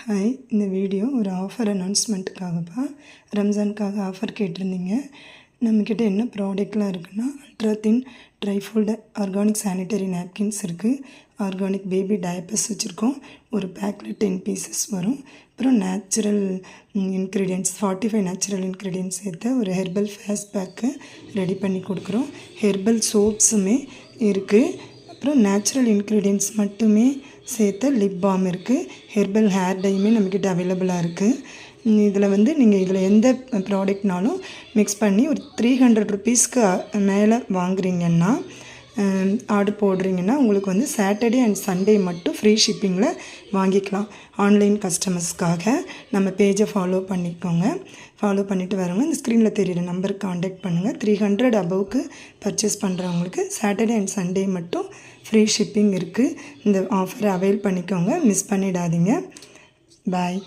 Hi, இந்த video ஒரு offer அனௌன்ஸ்மெண்ட்டுக்காகப்பா. ரம்ஜானுக்காக offer கேட்டிருந்தீங்க. நம்மக்கிட்ட என்ன ப்ராடக்ட்லாம் இருக்குன்னா, ultra thin trifold organic sanitary napkins இருக்குது. ஆர்கானிக் பேபி டயப்பர்ஸ் வச்சுருக்கோம். ஒரு பேக்கில் 10 பீசஸ் வரும். அப்புறம் நேச்சுரல் இன்க்ரீடியன்ட்ஸ் 45 நேச்சுரல் இன்க்ரீடியன்ட்ஸ் சேர்த்து ஒரு ஹெர்பல் ஃபேஸ் பேக்கு ரெடி பண்ணி கொடுக்குறோம். ஹெர்பல் சோப்ஸுமே இருக்குது. அப்புறம் நேச்சுரல் இன்க்ரீடியன்ட்ஸ் மட்டுமே சேர்த்த லிப் பாம் இருக்குது. ஹெர்பல் ஹேர் டையுமே நம்மக்கிட்ட அவைலபிளாக இருக்குது. இதில் இதில் எந்த ப்ராடக்ட்னாலும் மிக்ஸ் பண்ணி ஒரு 300 ருபீஸ்க்கு மேலே வாங்குறீங்கன்னா, ஆர்டர் போடுறீங்கன்னா உங்களுக்கு சாட்டர்டே அண்ட் சண்டே மட்டும் ஃப்ரீ ஷிப்பிங்கில் வாங்கிக்கலாம். ஆன்லைன் கஸ்டமர்ஸ்க்காக நம்ம பேஜை ஃபாலோ பண்ணிக்கோங்க. ஃபாலோ பண்ணிவிட்டு வரவங்க இந்த ஸ்க்ரீனில் தெரியிற நம்பருக்கு காண்டாக்ட் பண்ணுங்கள். 300 அபவுக்கு பர்ச்சேஸ் பண்ணுறவங்களுக்கு சாட்டர்டே அண்ட் சண்டே மட்டும் ஃப்ரீ ஷிப்பிங் இருக்குது. இந்த ஆஃபரை அவைல் பண்ணிக்கோங்க, மிஸ் பண்ணிடாதீங்க. பாய்.